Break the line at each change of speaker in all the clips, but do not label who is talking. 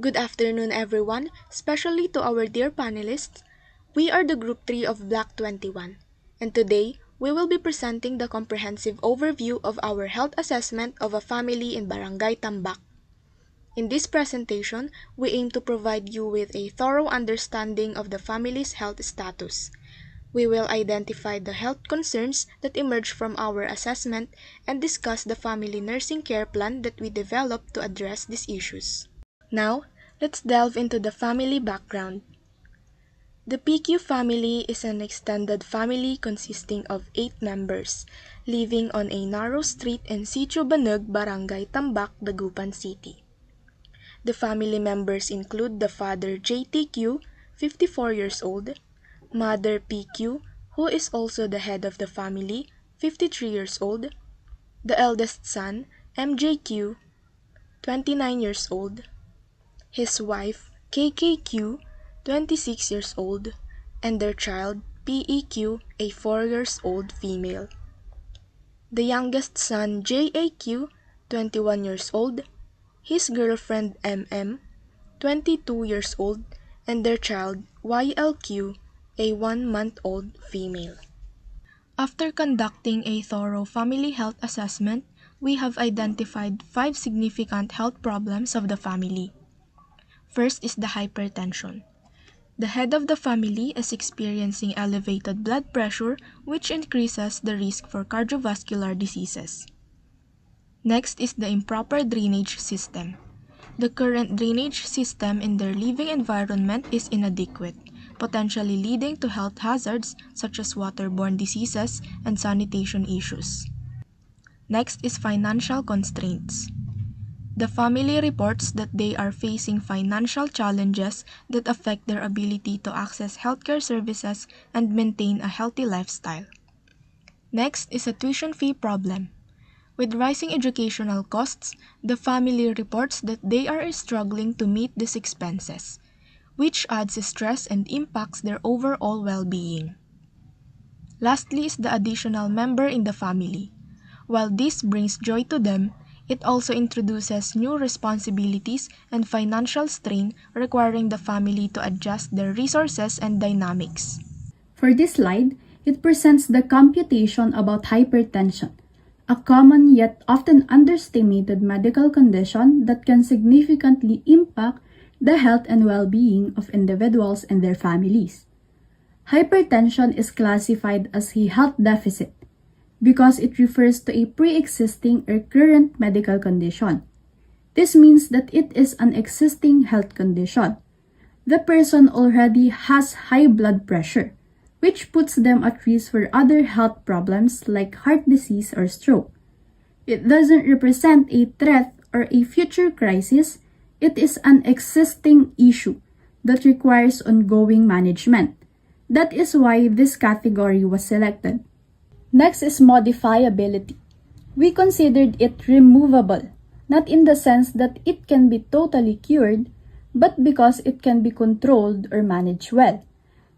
Good afternoon, everyone, especially to our dear panelists. We are the Group 3 of Block 21, and today we will be presenting the comprehensive overview of our health assessment of a family in Barangay Tambak. In this presentation, we aim to provide you with a thorough understanding of the family's health status. We will identify the health concerns that emerge from our assessment and discuss the family nursing care plan that we developed to address these issues. Now, let's delve into the family background. The PQ family is an extended family consisting of 8 members, living on a narrow street in Sitio Banug, Barangay Tambak, Dagupan City. The family members include the father JTQ, 54 years old, mother PQ, who is also the head of the family, 53 years old, the eldest son MJQ, 29 years old, his wife KKQ, 26 years old, and their child PEQ, a 4 years old female. The youngest son JAQ, 21 years old, his girlfriend MM, 22 years old, and their child YLQ, a 1-month-old female. After conducting a thorough family health assessment, we have identified 5 significant health problems of the family. First is the hypertension. The head of the family is experiencing elevated blood pressure, which increases the risk for cardiovascular diseases. Next is the improper drainage system. The current drainage system in their living environment is inadequate, potentially leading to health hazards such as waterborne diseases and sanitation issues. Next is financial constraints. The family reports that they are facing financial challenges that affect their ability to access healthcare services and maintain a healthy lifestyle. Next is a tuition fee problem. With rising educational costs, the family reports that they are struggling to meet these expenses, which adds stress and impacts their overall well-being. Lastly is the additional member in the family. While this brings joy to them, it also introduces new responsibilities and financial strain requiring the family to adjust their resources and dynamics.
For this slide, it presents the computation about hypertension, a common yet often underestimated medical condition that can significantly impact the health and well-being of individuals and their families. Hypertension is classified as a health deficit because it refers to a pre-existing or current medical condition. This means that it is an existing health condition. The person already has high blood pressure, which puts them at risk for other health problems like heart disease or stroke. It doesn't represent a threat or a future crisis. It is an existing issue that requires ongoing management. That is why this category was selected. Next is modifiability. We considered it removable, not in the sense that it can be totally cured, but because it can be controlled or managed well.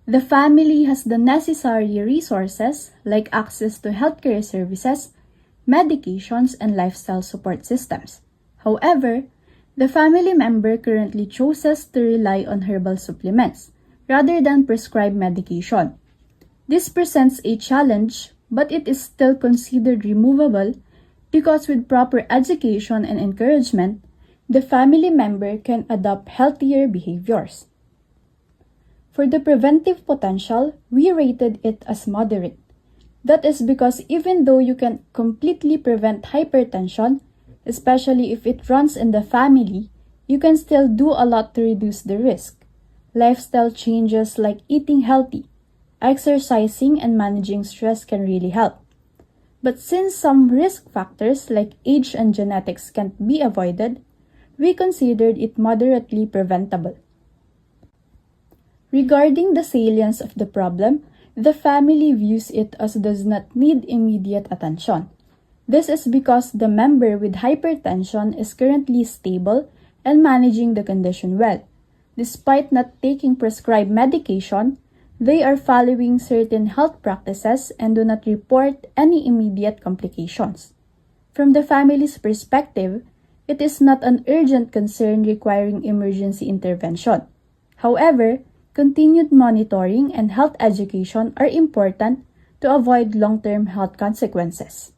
The family has the necessary resources like access to healthcare services, medications, and lifestyle support systems. However, the family member currently chooses to rely on herbal supplements rather than prescribed medication. This presents a challenge, but it is still considered removable because with proper education and encouragement, the family member can adopt healthier behaviors. For the preventive potential, we rated it as moderate. That is because even though you can completely prevent hypertension, especially if it runs in the family, you can still do a lot to reduce the risk. Lifestyle changes like eating healthy, exercising, and managing stress can really help. But since some risk factors like age and genetics can't be avoided, we considered it moderately preventable. Regarding the salience of the problem, the family views it as does not need immediate attention. This is because the member with hypertension is currently stable and managing the condition well. Despite not taking prescribed medication, they are following certain health practices and do not report any immediate complications. From the family's perspective, it is not an urgent concern requiring emergency intervention. However, continued monitoring and health education are important to avoid long-term health consequences.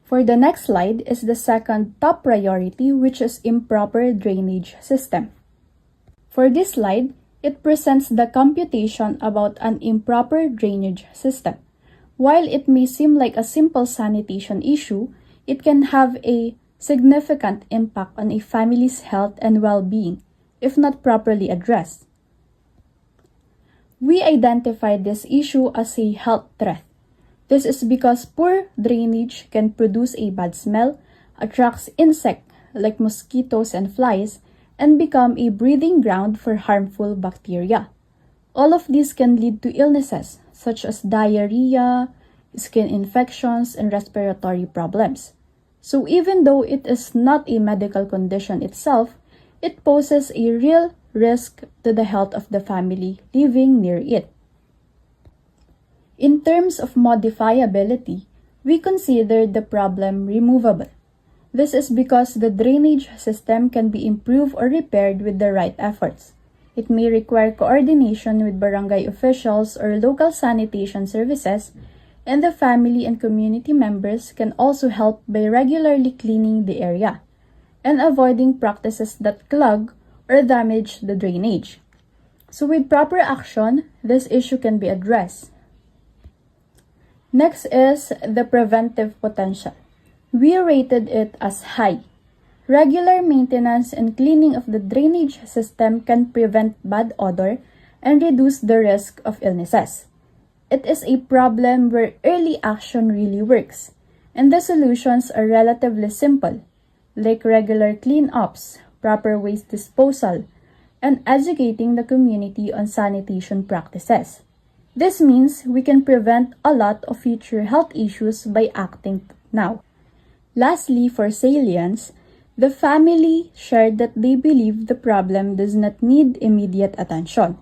For the next slide is the second top priority, which is improper drainage system. For this slide, it presents the computation about an improper drainage system. While it may seem like a simple sanitation issue, it can have a significant impact on a family's health and well-being if not properly addressed. We identified this issue as a health threat. This is because poor drainage can produce a bad smell, attracts insects like mosquitoes and flies, and become a breeding ground for harmful bacteria. All of these can lead to illnesses such as diarrhea, skin infections, and respiratory problems. So even though it is not a medical condition itself, it poses a real risk to the health of the family living near it. In terms of modifiability, we consider the problem removable. This is because the drainage system can be improved or repaired with the right efforts. It may require coordination with barangay officials or local sanitation services, and the family and community members can also help by regularly cleaning the area and avoiding practices that clog or damage the drainage. So with proper action, this issue can be addressed. Next is the preventive potential. We rated it as high. Regular maintenance and cleaning of the drainage system can prevent bad odor and reduce the risk of illnesses. It is a problem where early action really works, and the solutions are relatively simple, like regular cleanups, proper waste disposal, and educating the community on sanitation practices. This means we can prevent a lot of future health issues by acting now. Lastly, for salience, the family shared that they believe the problem does not need immediate attention.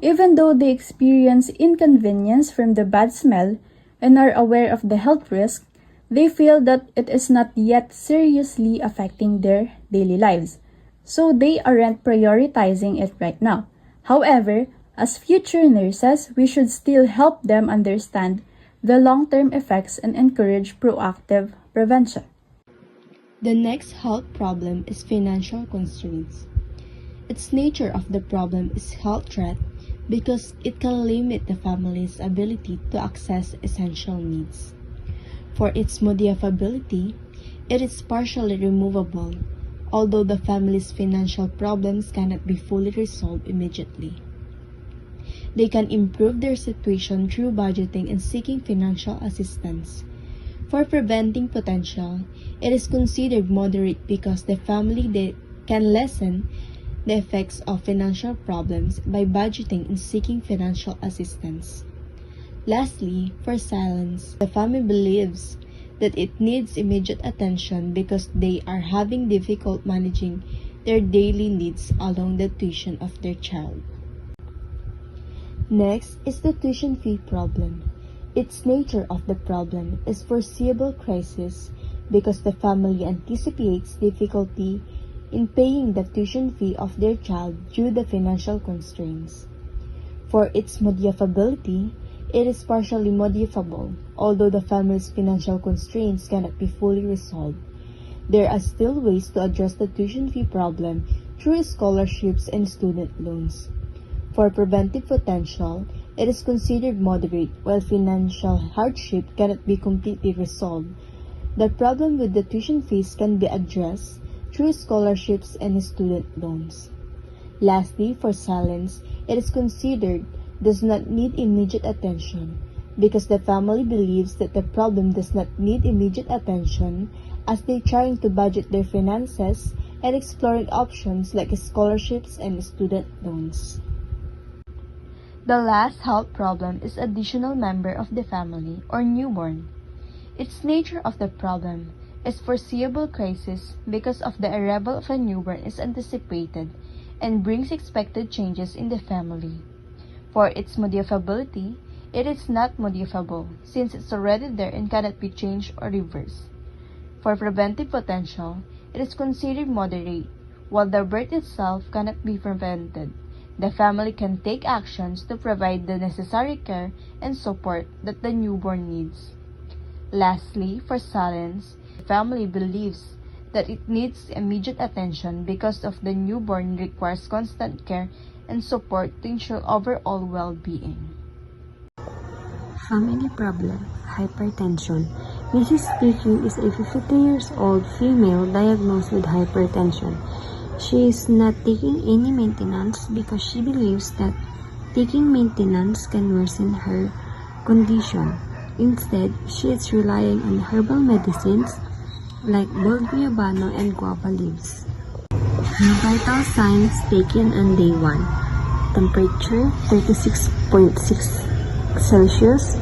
Even though they experience inconvenience from the bad smell and are aware of the health risk, they feel that it is not yet seriously affecting their daily lives, so they aren't prioritizing it right now. However, as future nurses, we should still help them understand the long-term effects and encourage proactive prevention.
The next health problem is financial constraints. Its nature of the problem is health threat because it can limit the family's ability to access essential needs. For its modifiability, it is partially removable, although the family's financial problems cannot be fully resolved immediately. They can improve their situation through budgeting and seeking financial assistance. For preventing potential, it is considered moderate because the family can lessen the effects of financial problems by budgeting and seeking financial assistance. Lastly, for silence, the family believes that it needs immediate attention because they are having difficulty managing their daily needs along the tuition of their child. Next is the tuition fee problem. Its nature of the problem is foreseeable crisis because the family anticipates difficulty in paying the tuition fee of their child due to financial constraints. For its modifiability, it is partially modifiable, although the family's financial constraints cannot be fully resolved. There are still ways to address the tuition fee problem through scholarships and student loans. For preventive potential, it is considered moderate, while financial hardship cannot be completely resolved. The problem with the tuition fees can be addressed through scholarships and student loans. Lastly, for silence, it is considered does not need immediate attention because the family believes that the problem does not need immediate attention as they trying to budget their finances and exploring options like scholarships and student loans. The last health problem is additional member of the family or newborn. Its nature of the problem is foreseeable crisis because of the arrival of a newborn is anticipated and brings expected changes in the family. For its modifiability, it is not modifiable since it's already there and cannot be changed or reversed. For preventive potential,
it is considered moderate. While the birth itself cannot be prevented, the family can take actions to provide the necessary care and support that the newborn needs. Lastly, for silence, the family believes that it needs immediate attention because of the newborn requires constant care and support to ensure overall well-being.
Family problem, hypertension. Mrs. PQ is a 52 years old female diagnosed with hypertension. She is not taking any maintenance because she believes that taking maintenance can worsen her condition. Instead, she is relying on herbal medicines like bulguyabano and guava leaves. Her vital signs taken on day 1. Temperature 36.6 Celsius.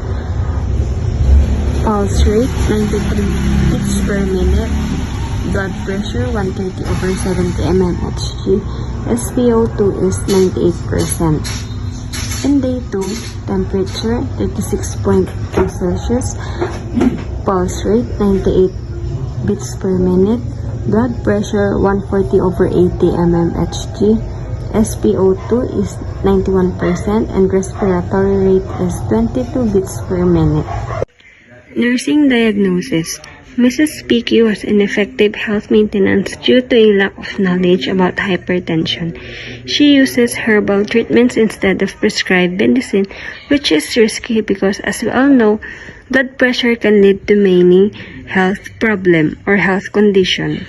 Pulse rate 93 beats per minute. Blood pressure 130/70 mmHg. SpO2 is 98%. In day 2, temperature 36.2 Celsius. Pulse rate 98 beats per minute. Blood pressure 140/80 mmHg. SpO2 is 91% and respiratory rate is 22 beats per minute. Nursing diagnosis. Mrs. PQ has ineffective health maintenance due to a lack of knowledge about hypertension. She uses herbal treatments instead of prescribed medicine, which is risky because, as we all know, blood pressure can lead to many health problems or health conditions.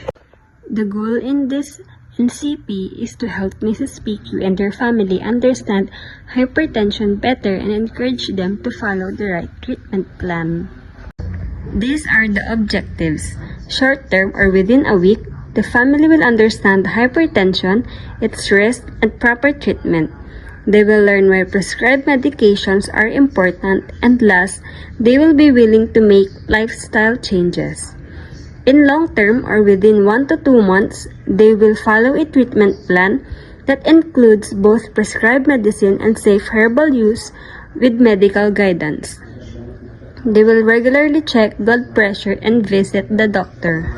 The goal in this NCP is to help Mrs. PQ and her family understand hypertension better and encourage them to follow the right treatment plan. These are the objectives. Short term or within a week, the family will understand hypertension, its risk, and proper treatment. They will learn why prescribed medications are important, and last, they will be willing to make lifestyle changes. In long term or within 1 to 2 months, they will follow a treatment plan that includes both prescribed medicine and safe herbal use with medical guidance. They will regularly check blood pressure and visit the doctor.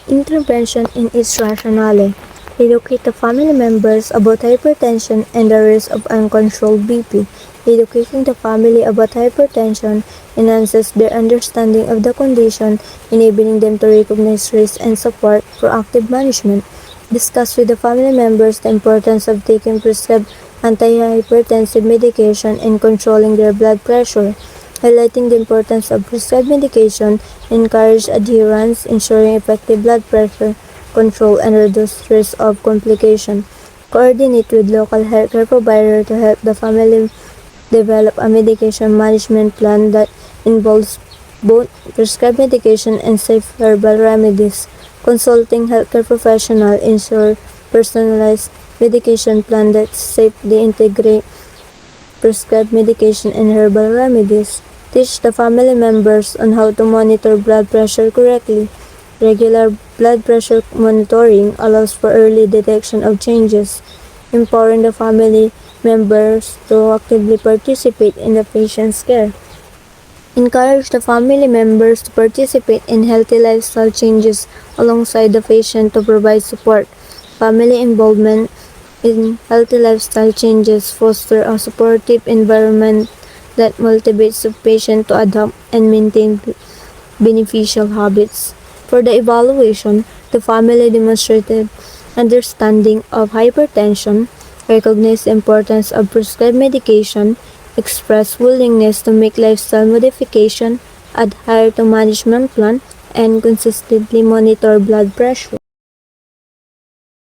Intervention in its rationale. Educate the family members about hypertension and the risk of uncontrolled BP. Educating the family about hypertension enhances their understanding of the condition, enabling them to recognize risk and support proactive management. Discuss with the family members the importance of taking prescribed antihypertensive medication and controlling their blood pressure. Highlighting the importance of prescribed medication, encourage adherence, ensuring effective blood pressure control and reduce risk of complication. Coordinate with local healthcare provider to help the family develop a medication management plan that involves both prescribed medication and safe herbal remedies. Consulting healthcare professional ensure personalized medication plan that safely integrate prescribed medication and herbal remedies. Teach the family members on how to monitor blood pressure correctly. Regular blood pressure monitoring allows for early detection of changes, empowering the family members to actively participate in the patient's care. Encourage the family members to participate in healthy lifestyle changes alongside the patient to provide support. Family involvement in healthy lifestyle changes foster a supportive environment that motivates the patient to adopt and maintain beneficial habits. For the evaluation, the family demonstrated understanding of hypertension, recognized the importance of prescribed medication, expressed willingness to make lifestyle modification, adhere to management plan, and consistently monitor blood pressure.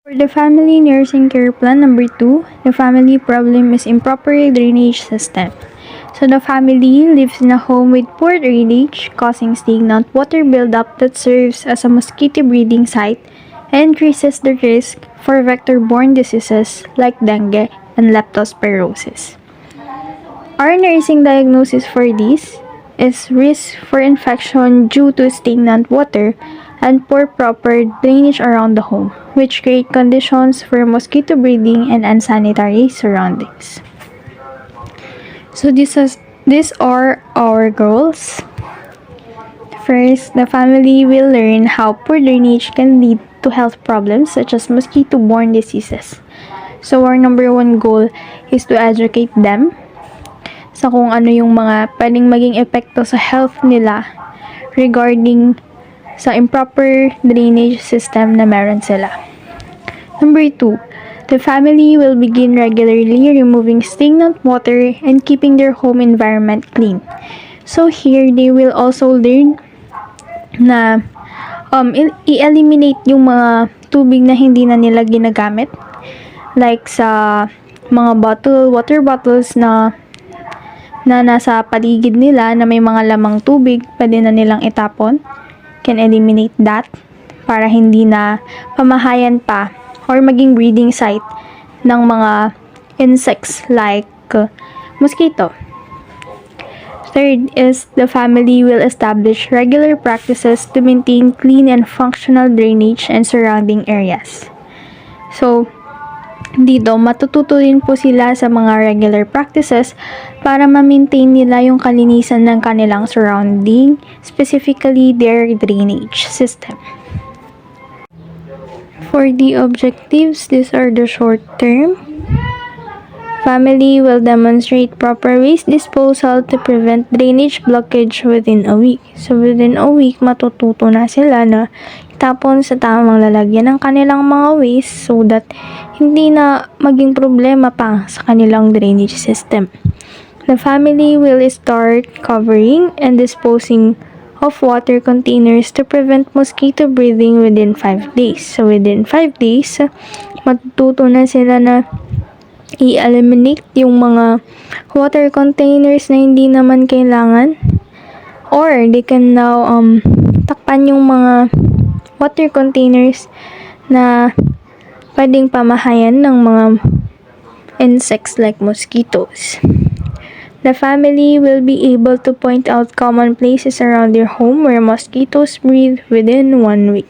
For the family nursing care plan number 2, the family problem is improper drainage system. So the family lives in a home with poor drainage, causing stagnant water buildup that serves as a mosquito breeding site and increases the risk for vector-borne diseases like dengue and leptospirosis. Our nursing diagnosis for this is risk for infection due to stagnant water and poor proper drainage around the home, which create conditions for mosquito breeding and unsanitary surroundings. So these are our goals. First, the family will learn how poor drainage can lead to health problems such as mosquito-borne diseases. So our number one goal is to educate them sa kung ano yung mga pwedeng maging epekto sa health nila regarding sa improper drainage system na meron sila. Number 2, the family will begin regularly removing stagnant water and keeping their home environment clean. So here, they will also learn na i-eliminate yung mga tubig na hindi na nila ginagamit. Like sa mga water bottles na nasa paligid nila na may mga lamang tubig, pwede na nilang itapon. Can eliminate that para hindi na pamahayan pa or maging breeding site ng mga insects like mosquito. Third is the family will establish regular practices to maintain clean and functional drainage and surrounding areas. So, dito, matututo din po sila sa mga regular practices para ma-maintain nila yung kalinisan ng kanilang surrounding, specifically their drainage system. For the objectives, these are the short term. Family will demonstrate proper waste disposal to prevent drainage blockage within a week. So within a week, matututo na sila na itapon sa tamang lalagyan ng kanilang mga waste so that hindi na maging problema pa sa kanilang drainage system. The family will start covering and disposing of water containers to prevent mosquito breeding within 5 days. So within 5 days, matututo na sila na i-eliminate yung mga water containers na hindi naman kailangan, or they can now takpan yung mga water containers na pwedeng pamahayan ng mga insects like mosquitoes. The family will be able to point out common places around their home where mosquitoes breed within 1 week.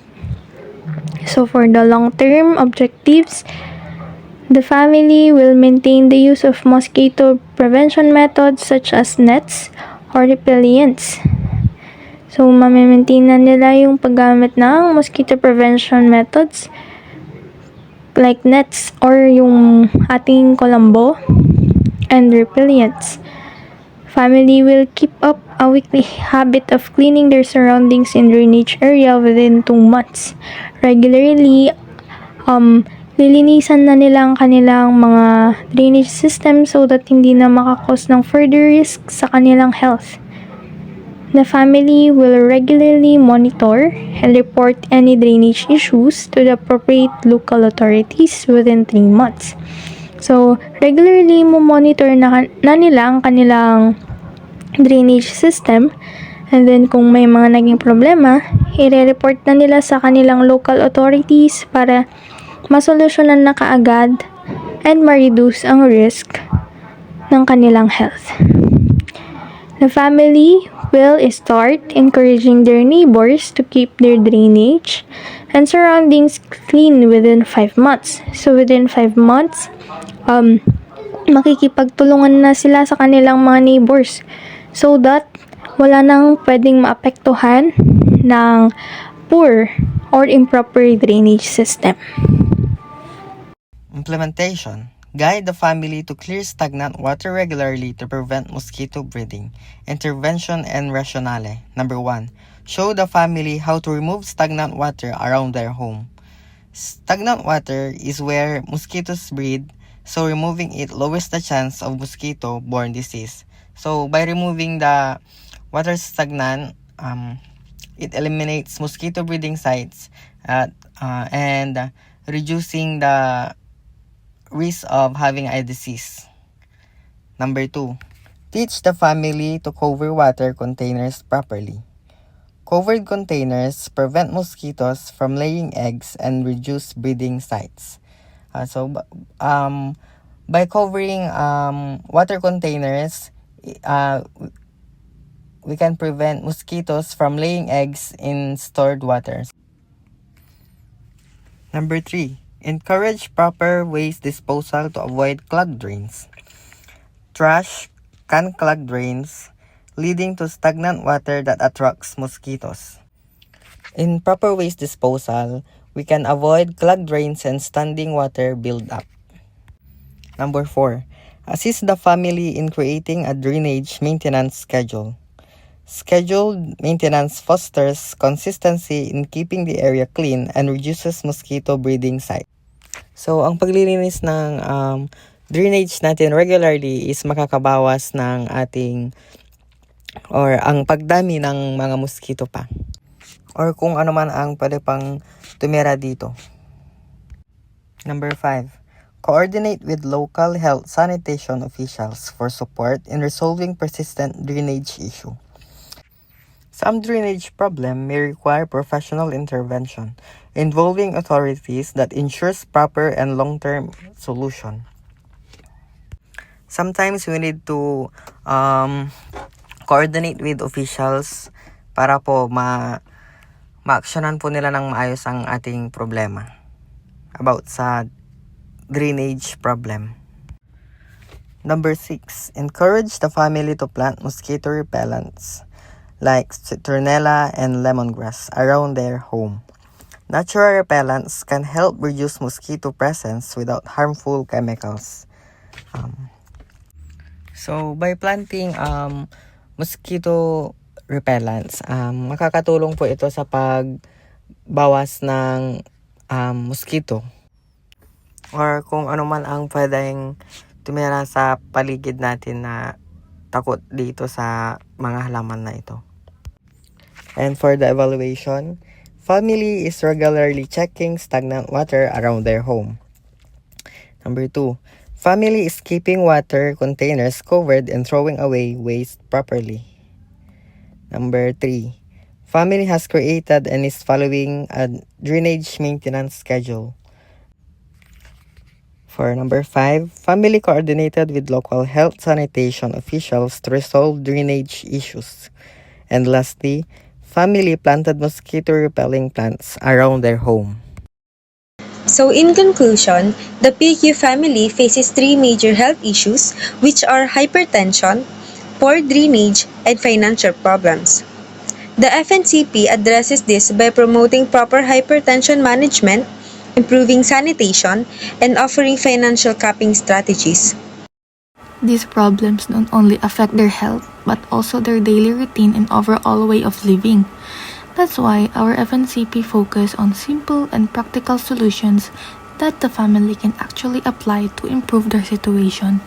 So for the long-term objectives, the family will maintain the use of mosquito prevention methods such as nets or repellents. So, mamaintain na nila yung paggamit ng mosquito prevention methods like nets or yung ating kulambo and repellents. Family will keep up a weekly habit of cleaning their surroundings in drainage area within 2 months. Regularly, lilinisan na nila ang kanilang mga drainage system so that hindi na makakos ng further risk sa kanilang health. The family will regularly monitor and report any drainage issues to the appropriate local authorities within 3 months. So, regularly monitor na nila ang kanilang drainage system, and then kung may mga naging problema, i-report na nila sa kanilang local authorities para masolusyonan na kaagad and ma-reduce ang risk ng kanilang health. The family will start encouraging their neighbors to keep their drainage and surroundings clean within 5 months. So within 5 months, makikipagtulungan na sila sa kanilang mga neighbors so that wala nang pwedeng maapektuhan ng poor or improper drainage system.
Implementation. Guide the family to clear stagnant water regularly to prevent mosquito breeding. Intervention and rationale. Number 1. Show the family how to remove stagnant water around their home. Stagnant water is where mosquitoes breed, so removing it lowers the chance of mosquito-borne disease. So by removing the water stagnant, it eliminates mosquito breeding sites and reducing the risk of having a disease. Number 2. Teach the family to cover water containers properly. Covered containers prevent mosquitoes from laying eggs and reduce breeding sites. By covering water containers, we can prevent mosquitoes from laying eggs in stored waters. Number 3. Encourage proper waste disposal to avoid clogged drains. Trash can clog drains, leading to stagnant water that attracts mosquitoes. In proper waste disposal, we can avoid clogged drains and standing water buildup. Number 4. Assist the family in creating a drainage maintenance schedule. Scheduled maintenance fosters consistency in keeping the area clean and reduces mosquito breeding sites. So, ang paglilinis ng drainage natin regularly is makakabawas ng ating or ang pagdami ng mga mosquito pa. Or kung ano man ang pwede pang tumira dito. Number 5. Coordinate with local health sanitation officials for support in resolving persistent drainage issue. Some drainage problem may require professional intervention involving authorities that ensures proper and long-term solution. Sometimes we need to coordinate with officials para po ma-actionan po nila ng maayos ang ating problema about sa drainage problem. Number 6. Encourage the family to plant mosquito repellents like citronella and lemongrass around their home. Natural repellents can help reduce mosquito presence without harmful chemicals. So by planting mosquito repellents, makakatulong po ito sa pagbawas ng mosquito or kung ano man ang pwedeng tumira sa paligid natin na takot dito sa mga halaman na ito. And for the evaluation, family is regularly checking stagnant water around their home. Number 2, family is keeping water containers covered and throwing away waste properly. Number 3, family has created and is following a drainage maintenance schedule. For number 5, family coordinated with local health sanitation officials to resolve drainage issues. And lastly, family planted mosquito-repelling plants around their home.
So in conclusion, the PQ family faces 3 major health issues which are hypertension, poor drainage, and financial problems. The FNCP addresses this by promoting proper hypertension management, improving sanitation, and offering financial capping strategies.
These problems not only affect their health, but also their daily routine and overall way of living. That's why our FNCP focus on simple and practical solutions that the family can actually apply to improve their situation.